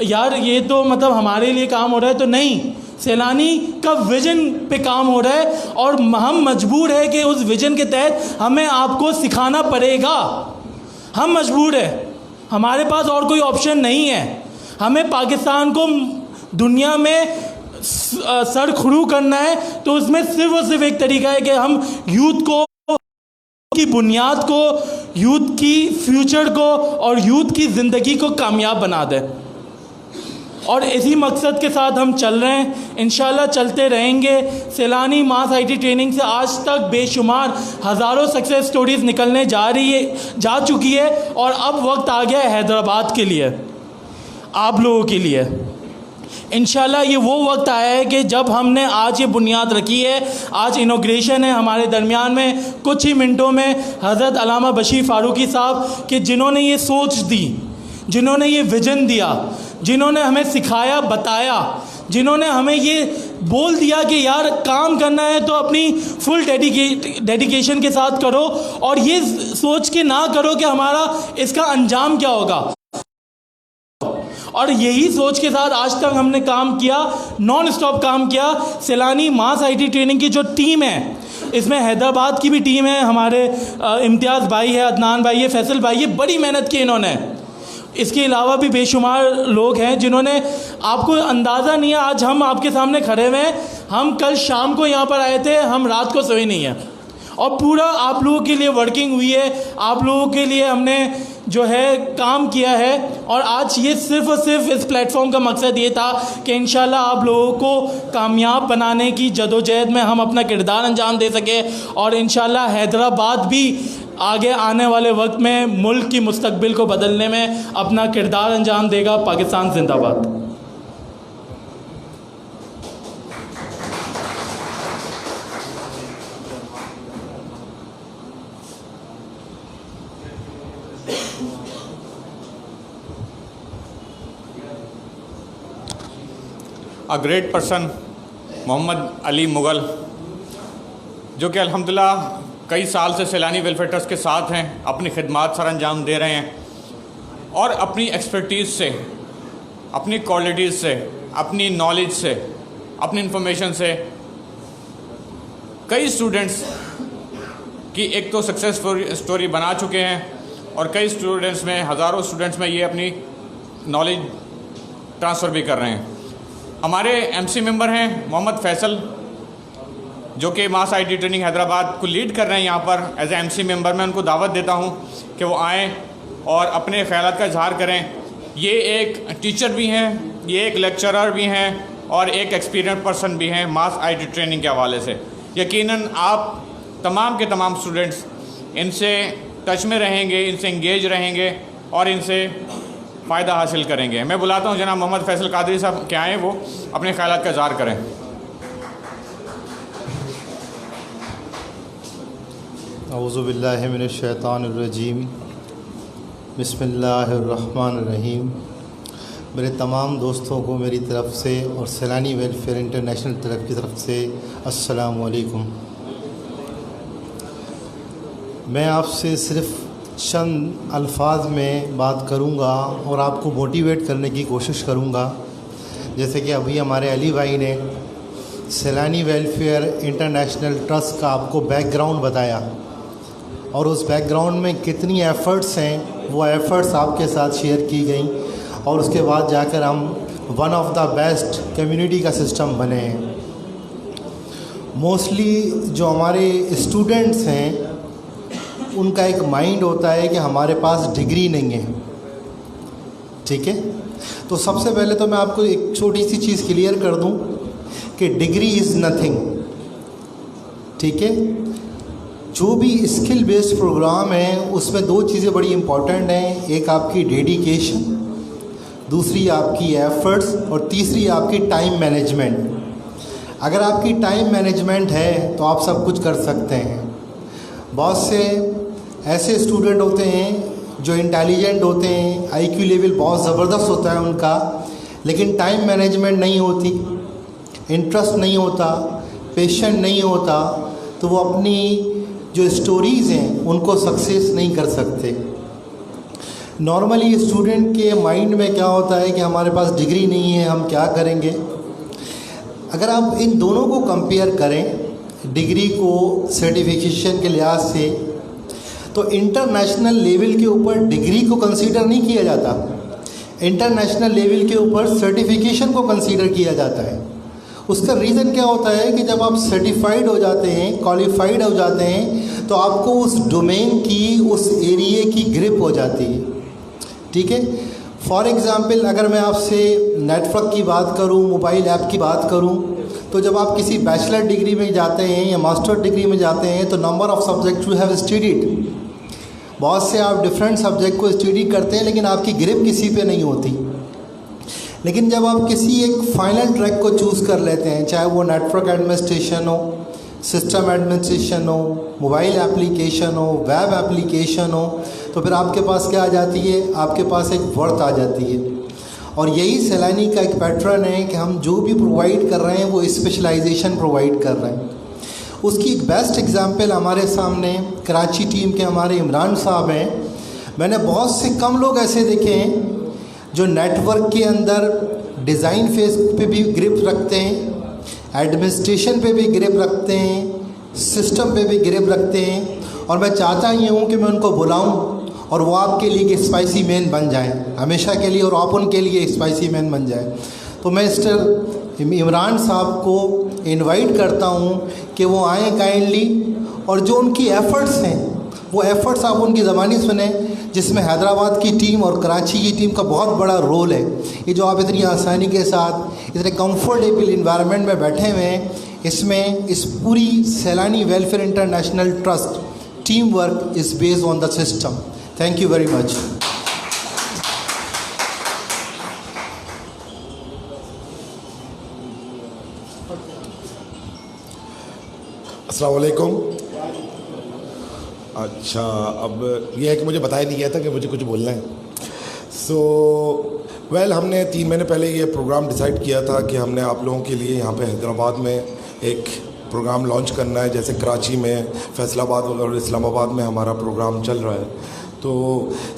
यार ये तो मतलब हमारे लिए काम हो रहा है, तो नहीं, सैलानी का विज़न पे काम हो रहा है और हम मजबूर है कि उस विज़न के तहत हमें आपको सिखाना पड़ेगा। हम मजबूर है, हमारे पास और कोई ऑप्शन नहीं है। हमें पाकिस्तान को दुनिया में सर खड़ू करना है, तो उसमें सिर्फ और सिर्फ एक तरीका है कि हम यूथ को की बुनियाद को, यूथ की फ्यूचर को और यूथ की ज़िंदगी को कामयाब बना दें। और इसी मकसद के साथ हम चल रहे हैं, इंशाल्लाह चलते रहेंगे। सैलानी मास आईटी ट्रेनिंग से आज तक बेशुमार हज़ारों सक्सेस स्टोरीज़ निकलने जा चुकी है, और अब वक्त आ गया है हैदराबाद के लिए, आप लोगों के लिए। इंशाल्लाह ये वो वक्त आया है कि जब हमने आज ये बुनियाद रखी है, आज इनॉग्रेशन है हमारे दरमियान में कुछ ही मिनटों में हज़रत अल्लामा बशीर फ़ारूकी साहब कि जिन्होंने ये सोच दी, जिन्होंने ये विज़न दिया, जिन्होंने हमें सिखाया, बताया, जिन्होंने हमें ये बोल दिया कि यार काम करना है तो अपनी फुल डेडिकेशन के साथ करो, और ये सोच के ना करो कि हमारा इसका अंजाम क्या होगा। और यही सोच के साथ आज तक हमने काम किया, नॉन स्टॉप काम किया। सैलानी मास आईटी ट्रेनिंग की जो टीम है, इसमें हैदराबाद की भी टीम है, हमारे इम्तियाज़ भाई है, अदनान भाई है, फैसल भाई, ये बड़ी मेहनत की इन्होंने। इसके अलावा भी बेशुमार लोग हैं जिन्होंने, आपको अंदाज़ा नहीं है आज हम आपके सामने खड़े हुए हैं। हम कल शाम को यहाँ पर आए थे, हम रात को सोए नहीं हैं, और पूरा आप लोगों के लिए वर्किंग हुई है, आप लोगों के लिए हमने जो है काम किया है। और आज ये सिर्फ़ और सिर्फ इस प्लेटफॉर्म का मकसद ये था कि इंशाल्लाह आप लोगों को कामयाब बनाने की जदोजहद में हम अपना किरदार अंजाम दे सके, और इंशाल्लाह हैदराबाद भी आगे आने वाले वक्त में मुल्क की मुस्तकबिल को बदलने में अपना किरदार अंजाम देगा। पाकिस्तान जिंदाबाद। A great person Mohammad Ali Mughal, जो कि अल्हम्दुलिल्लाह कई साल से सैलानी वेलफेयर ट्रस्ट के साथ हैं, अपनी खिदमात सर अंजाम दे रहे हैं, और अपनी एक्सपर्टीज़ से, अपनी क्वालिटीज़ से, अपनी नॉलेज से, अपनी इंफॉर्मेशन से कई स्टूडेंट्स की एक तो सक्सेस स्टोरी बना चुके हैं, और कई स्टूडेंट्स में, हज़ारों स्टूडेंट्स में ये अपनी नॉलेज ट्रांसफ़र भी कर रहे हैं। हमारे एमसी मेंबर हैं मोहम्मद फैसल, जो कि मास आईटी ट्रेनिंग हैदराबाद को लीड कर रहे हैं। यहाँ पर एज ए एमसी मेंबर मैं उनको दावत देता हूँ कि वो आएँ और अपने ख़यालात का इजहार करें। ये एक टीचर भी हैं, ये एक लेक्चरर भी हैं और एक एक्सपीरियंस पर्सन भी हैं मास आईटी ट्रेनिंग के हवाले से। यकीनन आप तमाम के तमाम स्टूडेंट्स इनसे टच में रहेंगे, इनसे इंगेज रहेंगे और इनसे फ़ायदा हासिल करेंगे। मैं बुलाता हूँ जनाब मोहम्मद फैसल कादरी साहब के आएँ, वो अपने ख़यालात का इजहार करें। औज़ु बिल्लाहि मिनश शैतानिर रजीम, बिस्मिल्लाहिर्रहमानिर्रहीम। मेरे तमाम दोस्तों को मेरी तरफ़ से और सैलानी वेलफेयर इंटरनेशनल की तरफ से अस्सलामु अलैकुम। मैं आपसे सिर्फ़ चंद अल्फाज में बात करूंगा और आपको मोटिवेट करने की कोशिश करूंगा। जैसे कि अभी हमारे अली भाई ने सैलानी वेलफेयर इंटरनेशनल ट्रस्ट का आपको बैकग्राउंड बताया और उस बैकग्राउंड में कितनी एफ़र्ट्स हैं, वो एफ़र्ट्स आपके साथ शेयर की गई और उसके बाद जाकर हम one of the best community का सिस्टम बने हैं। मोस्टली जो हमारे स्टूडेंट्स हैं उनका एक माइंड होता है कि हमारे पास डिग्री नहीं है, ठीक है। तो सबसे पहले तो मैं आपको एक छोटी सी चीज़ क्लियर कर दूं कि डिग्री इज़ नथिंग, ठीक है। जो भी स्किल बेस्ड प्रोग्राम है उसमें दो चीज़ें बड़ी इम्पॉर्टेंट हैं, एक आपकी डेडिकेशन, दूसरी आपकी एफ़र्ट्स और तीसरी आपकी टाइम मैनेजमेंट। अगर आपकी टाइम मैनेजमेंट है तो आप सब कुछ कर सकते हैं। बहुत से ऐसे स्टूडेंट होते हैं जो इंटेलिजेंट होते हैं, आईक्यू लेवल बहुत ज़बरदस्त होता है उनका, लेकिन टाइम मैनेजमेंट नहीं होती, इंटरेस्ट नहीं होता, पेशेंट नहीं होता, तो वो अपनी जो स्टोरीज़ हैं उनको सक्सेस नहीं कर सकते। नॉर्मली स्टूडेंट के माइंड में क्या होता है कि हमारे पास डिग्री नहीं है, हम क्या करेंगे। अगर आप इन दोनों को कंपेयर करें, डिग्री को सर्टिफिकेशन के लिहाज से, तो इंटरनेशनल लेवल के ऊपर डिग्री को कंसीडर नहीं किया जाता, इंटरनेशनल लेवल के ऊपर सर्टिफिकेशन को कंसीडर किया जाता है। उसका रीज़न क्या होता है कि जब आप सर्टिफाइड हो जाते हैं, क्वालिफाइड हो जाते हैं, तो आपको उस डोमेन की, उस एरिया की ग्रिप हो जाती है, ठीक है। फॉर एग्ज़ाम्पल अगर मैं आपसे नेटवर्क की बात करूं, मोबाइल ऐप की बात करूं, तो जब आप किसी बैचलर डिग्री में जाते हैं या मास्टर डिग्री में जाते हैं तो number of subject you have studied, बहुत से आप डिफरेंट सब्जेक्ट को स्टडी करते हैं लेकिन आपकी ग्रिप किसी पे नहीं होती। लेकिन जब आप किसी एक फाइनल ट्रैक को चूज़ कर लेते हैं, चाहे वो नेटवर्क एडमिनिस्ट्रेशन हो, सिस्टम एडमिनिस्ट्रेशन हो, मोबाइल एप्लीकेशन हो, वेब एप्लीकेशन हो, तो फिर आपके पास क्या आ जाती है, आपके पास एक वर्थ आ जाती है। और यही सैलानी का एक पैटर्न है कि हम जो भी प्रोवाइड कर रहे हैं वो स्पेशलाइजेशन प्रोवाइड कर रहे हैं। उसकी एक बेस्ट एग्जांपल हमारे सामने कराची टीम के हमारे इमरान साहब हैं। मैंने बहुत से कम लोग ऐसे देखे हैं जो नेटवर्क के अंदर डिज़ाइन फेज पे भी ग्रिप रखते हैं, एडमिनिस्ट्रेशन पे भी ग्रिप रखते हैं, सिस्टम पे भी ग्रिप रखते हैं। और मैं चाहता ये हूँ कि मैं उनको बुलाऊँ और वो आपके लिए एक स्पाइसी मैन बन जाएं हमेशा के लिए, और आप उनके लिए एक स्पाइसी मैन बन जाए। तो मैं मिस्टर इमरान साहब को इनवाइट करता हूं कि वो आएँ काइंडली, और जो उनकी एफ़र्ट्स हैं वो एफ़र्ट्स आप उनकी ज़बानी सुने, जिसमें हैदराबाद की टीम और कराची की टीम का बहुत बड़ा रोल है। ये जो आप इतनी आसानी के साथ इतने कंफर्टेबल इन्वायरमेंट में बैठे हुए हैं, इसमें इस पूरी सैलानी welfare international trust team work is based on the system. Thank you very much. अस्सलाम वालेकुम। अच्छा, अब यह है कि मुझे बताया नहीं गया था कि मुझे कुछ बोलना है। वेल हमने 3 महीने पहले ये प्रोग्राम डिसाइड किया था कि हमने आप लोगों के लिए यहाँ पे हैदराबाद में एक प्रोग्राम लॉन्च करना है। जैसे कराची में, फैसलाबाद और इस्लामाबाद में हमारा प्रोग्राम चल रहा है। तो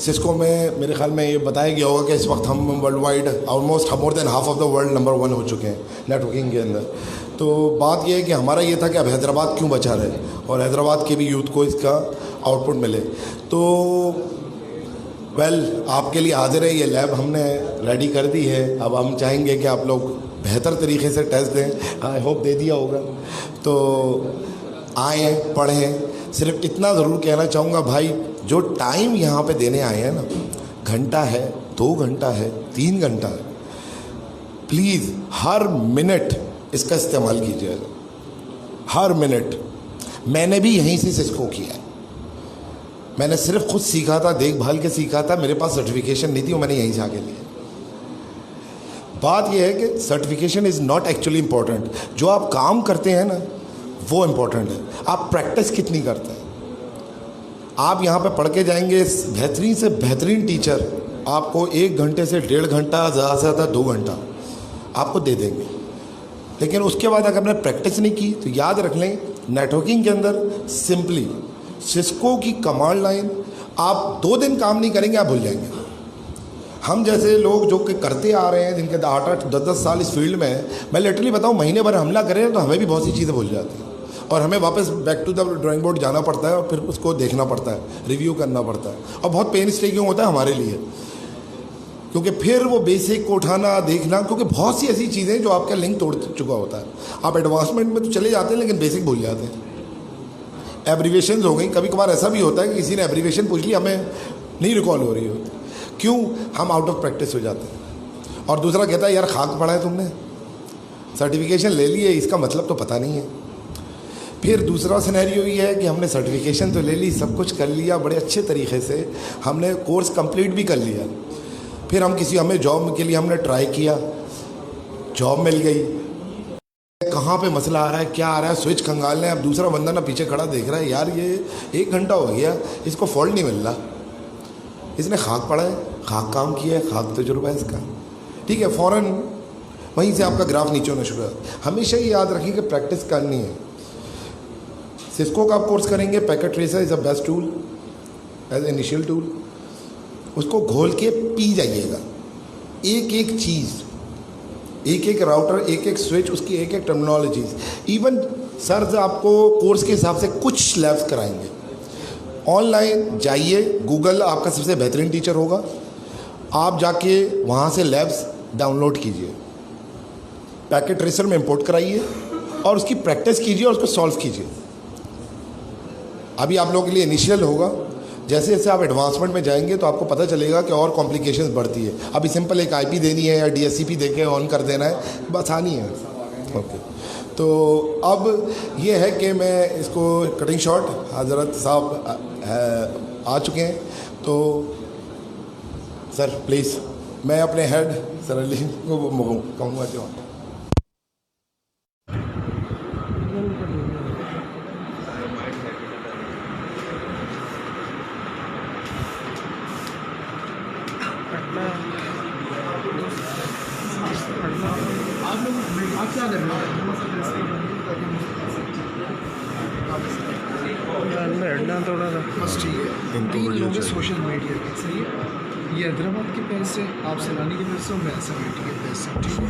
सिस्को में मेरे ख्याल में ये बताया गया होगा कि इस वक्त हम world wide almost more than half of the world number 1 हो चुके हैं नेटवर्किंग के अंदर। तो बात यह है कि हमारा ये था कि अब हैदराबाद क्यों बचा रहे और हैदराबाद के भी यूथ को इसका आउटपुट मिले। तो आपके लिए हाजिर है, ये लैब हमने रेडी कर दी है। अब हम चाहेंगे कि आप लोग बेहतर तरीके से टेस्ट दें। आई होप दे दिया होगा। तो आएँ, पढ़ें। सिर्फ इतना ज़रूर कहना चाहूँगा भाई, जो टाइम यहाँ पे देने आए हैं ना, घंटा है, 2 घंटा है, 3 घंटा है, प्लीज़ हर मिनट इसका इस्तेमाल कीजिएगा, हर मिनट। मैंने भी यहीं से सिस्को किया है। मैंने सिर्फ खुद सीखा था, देखभाल के सीखा था, मेरे पास सर्टिफिकेशन नहीं थी, वो मैंने यहीं से आके लिया। बात यह है कि certification is not actually important, जो आप काम करते हैं ना वो इम्पोर्टेंट है। आप प्रैक्टिस कितनी करते हैं। आप यहाँ पे पढ़ के जाएंगे, बेहतरीन से बेहतरीन टीचर आपको 1 घंटे से 1.5 घंटा, ज़्यादा से ज़्यादा 2 घंटा आपको दे देंगे। लेकिन उसके बाद अगर आपने प्रैक्टिस नहीं की तो याद रख लें, नेटवर्किंग के अंदर सिंपली सिस्को की कमांड लाइन, आप 2 दिन काम नहीं करेंगे, आप भूल जाएंगे। हम जैसे लोग जो कि करते आ रहे हैं, जिनके 8-8, 10-10 साल इस फील्ड में है, मैं लिटरली बताऊं, महीने भर हमला करें तो हमें भी बहुत सी चीज़ें भूल जाती हैं और हमें वापस back to the drawing board जाना पड़ता है और फिर उसको देखना पड़ता है, रिव्यू करना पड़ता है, और बहुत पेन स्टेकिंग होता है हमारे लिए, क्योंकि फिर वो बेसिक को उठाना, देखना, क्योंकि बहुत सी ऐसी चीज़ें जो आपका लिंक तोड़ चुका होता है। आप एडवांसमेंट में तो चले जाते हैं लेकिन बेसिक भूल जाते हैं। एब्रीवेशन हो गई, कभी कभार ऐसा भी होता है कि किसी ने एब्रीवेशन पूछ ली, हमें नहीं रिकॉल हो रही होती। क्यों? हम आउट ऑफ प्रैक्टिस हो जाते हैं। और दूसरा कहता है यार खाक पढ़ा है तुमने, सर्टिफिकेशन ले ली है, इसका मतलब तो पता नहीं है। फिर दूसरा सिनेरियो ये है कि हमने सर्टिफिकेशन तो ले ली, सब कुछ कर लिया बड़े अच्छे तरीके से, हमने कोर्स कंप्लीट भी कर लिया, फिर हमें जॉब के लिए हमने ट्राई किया, जॉब मिल गई, कहाँ पे मसला आ रहा है, क्या आ रहा है, स्विच खंगालने, अब दूसरा बंदा ना पीछे खड़ा देख रहा है, यार ये 1 घंटा हो गया, इसको फॉल्ट नहीं मिल रहा, इसने खाक पढ़ा है, खाक काम किया है, खाक तजुर्बा है इसका, ठीक है, फ़ौरन वहीं से आपका ग्राफ नीचे होना शुरू है। हमेशा ये याद रखिए कि प्रैक्टिस करनी है। सिस्को का आप कोर्स करेंगे, packet tracer is a best tool as initial tool, उसको घोल के पी जाइएगा, एक एक चीज़, एक एक राउटर, एक एक स्विच, उसकी एक एक टर्मिनोलॉजीज। इवन सर आपको कोर्स के हिसाब से कुछ लैब्स कराएंगे। ऑनलाइन जाइए, गूगल आपका सबसे बेहतरीन टीचर होगा, आप जाके वहाँ से लैब्स डाउनलोड कीजिए, पैकेट ट्रेसर में इंपोर्ट कराइए और उसकी प्रैक्टिस कीजिए और उसको सॉल्व कीजिए। अभी आप लोगों के लिए इनिशियल होगा, जैसे जैसे आप एडवांसमेंट में जाएंगे तो आपको पता चलेगा कि और कॉम्प्लिकेशंस बढ़ती है। अभी सिंपल एक आईपी देनी है या डीएससीपी देके ऑन कर देना है, बस आसानी है। ओके, तो अब ये है कि मैं इसको कटिंग शॉर्ट, हज़रत साहब आ चुके हैं, तो सर प्लीज़ मैं अपने हेड सर अली को कहूँगा जो थोड़ा सा फर्स्ट लोग सोशल मीडिया पे सही है। ये हैदराबाद के पेज से, आप सैलानी के पेज से, मैं समेटी के पेज से, ठीक है।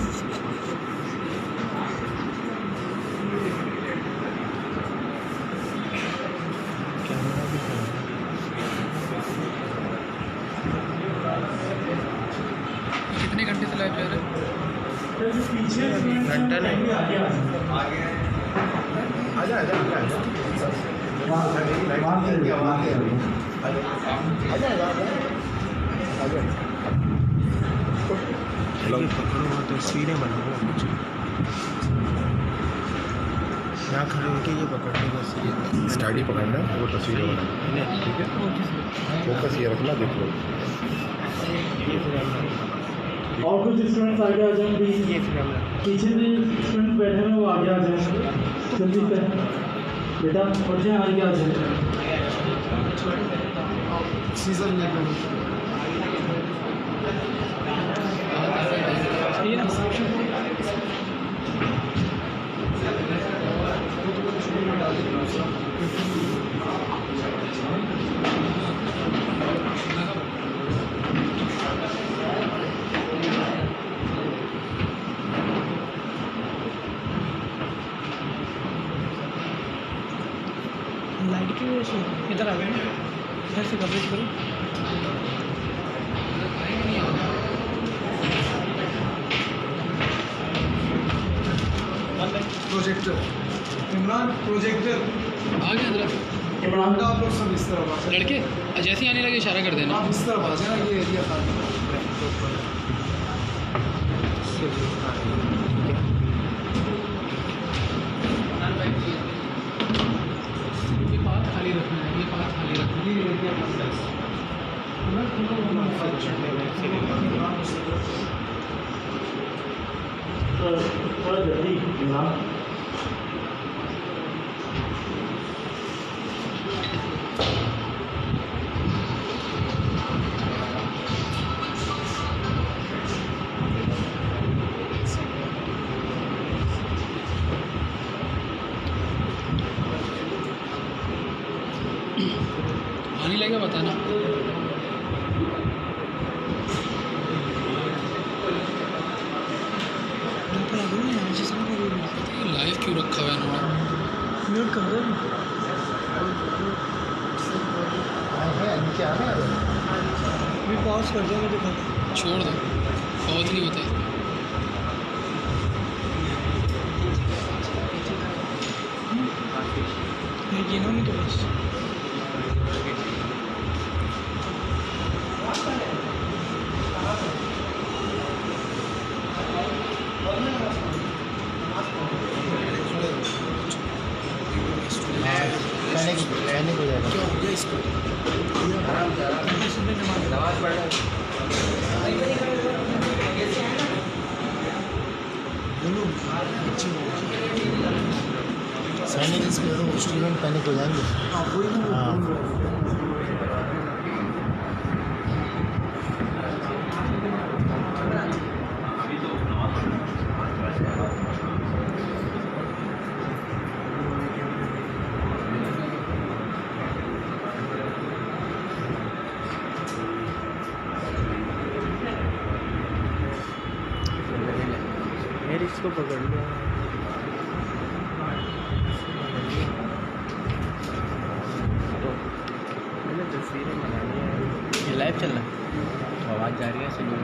कितने घंटे से लाइव जा रहे हैं? घंटा नहीं, तस्वीरें बनाओ कुछ यहाँ खड़े होकर ये पकड़ने का स्टार्ट ही पकड़ना है, वो तस्वीरें बनाना, ठीक है, फोकस ये रखना, देख लो। और कुछ स्टूडेंट्स आगे आ जाएं प्लीज, पीछे भी स्टूडेंट बैठे हैं वो आगे आ जाएं जल्दी से बेटा, और जाए आगे आ जाए। सीजन लाइट की वजह से इधर आ गए, इधर से कवरेज करो। प्रोजेक्टर, इमरान प्रोजेक्टर आ गया अंदर इमरान का आप लोग सब इस तरफ आ जाए, लड़के जैसे ही आने लगे इशारा कर देना। आप इस तरफ आ जाए, ये एरिया खाली है। ये पार्ट खाली रखना है, ये पार्ट खाली रखना है। ये एरिया खाली है। थोड़ा जल्दी इमरान। आने लगेगा बताना। लाइव क्यों रखा हुआ है इन्होंने? म्यूट कर दो। भी पॉज कर दो, मुझे दिखा दो। छोड़ दो, बहुत नहीं होता है। ये ना नहीं तो बस पैनिक हो जाएगा। क्या हो गया इसको? नमाज पढ़ दोनों अच्छे हो पैनिक स्टूडेंट पैनिक हो जाएंगे। हाँ वही ना, हाँ। इसको पकड़ लो। मैंने तस्वीरें बनानी है। ये लाइव चल रहा है, आवाज़ जा रही है सुनो।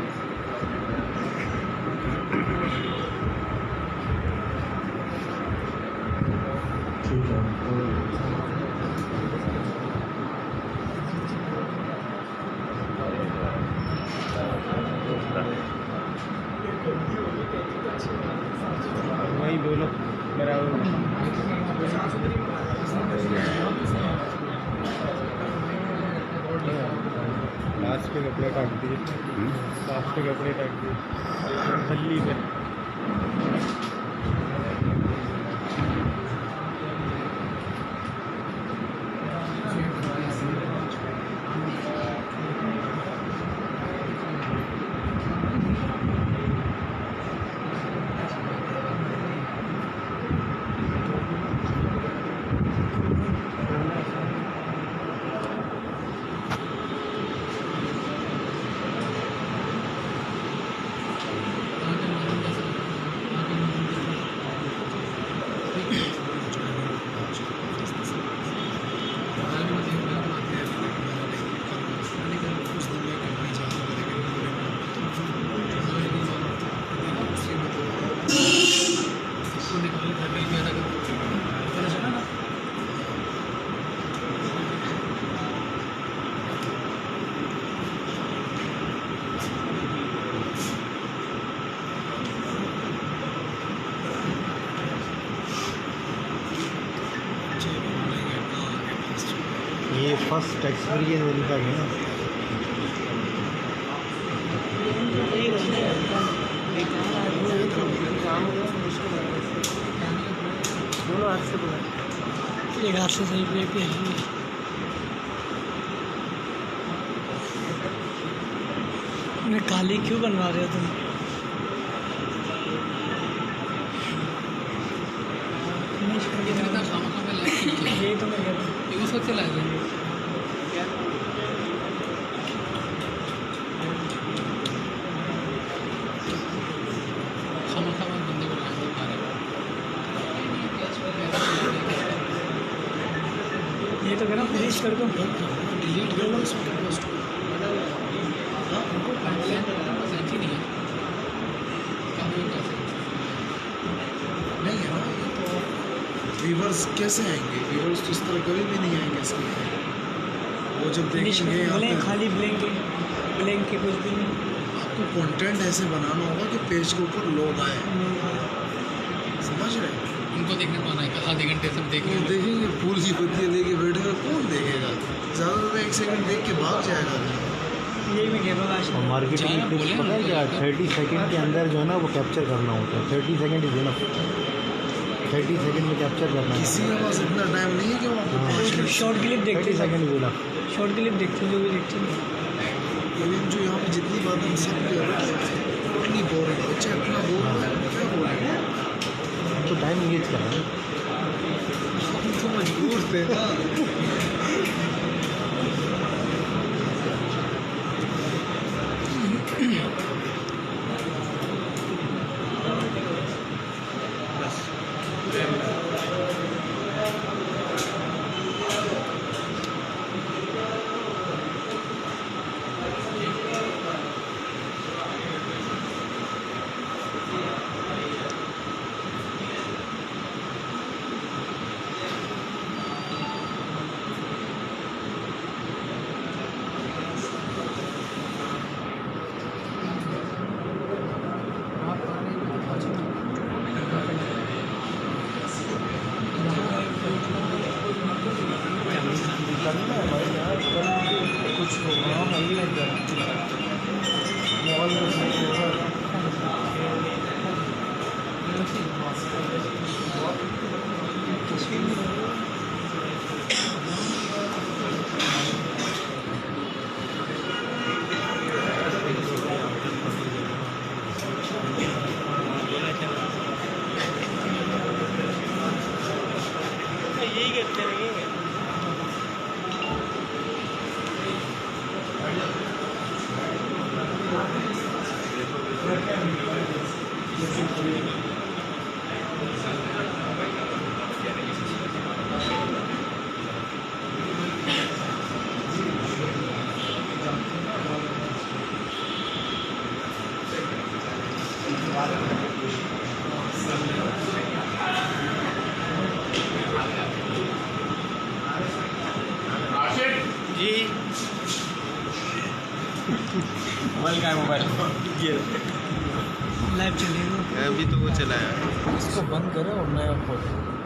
ठीक है। वही दोनों बराबर। लास्ट पे कपड़े काट दिए, लास्ट पे कपड़े काट दिए हल्ली पे। ये फर्स्ट एक्सपीरियंस इनका है ना। दोनों हाथ से बोला, एक हाथ से सही पे मैं काली क्यों बनवा रहे हो तुम? इतना खामा खा पे लाइव यही तो मैं कहता हूँ। ये उस वक्त से लाइव है। खामा खा में बंदे को लाइव दिखा रहे हैं। ये तो कहना फिनिश कर दो, डिलीट कर लो इसको पोस्ट। हाँ उनको कंटेंट सेंस ही नहीं है। नहीं है ना, ये तो व्यूवर्स कैसे आएंगे? व्यूवर्स तो इस तरह कभी भी नहीं आएंगे इसके लिए। वो जब देखेंगे यहाँ पे खाली ब्लैंक के कुछ भी नहीं। आपको कंटेंट ऐसे बनाना होगा कि पेज के ऊपर लोग आए, समझ रहे हैं? उनको देखने को आना है, आधे घंटे से वो देखेंगे फूल की पत्तियाँ लेके बैठे हुए, कौन देखेगा? ज़्यादा 1 सेकंड देख के भाग जाएगा। यही मैं कह रहा हूँ। और मार्केटिंग टिप्स पता है क्या, 30 सेकंड के अंदर जो है ना वो कैप्चर करना होता है। 30 सेकंड इज इनफ। 30 सेकंड में कैप्चर करना है। किसी के पास इतना टाइम नहीं है कि वो आपको 5 मिनट शॉर्ट क्लिप देखते 30 second is enough. Short clip देखते हैं, जो भी देखते हैं। इवन जो यहाँ पे जितनी बात हम सब कह रहे हैं इतनी बोरिंग, बच्चे इतना बोर हो रहे हैं, क्या बोलेंगे? तो टाइम इंगेज करना है। हम तो मजबूर थे ना। कुछ होगा नहीं लगता मॉल यही करते रहेंगे। जी मोबाइल का है, मोबाइल ये लाइव चलेगा। अभी तो वो चला है। इसको बंद करो और नया खोलो।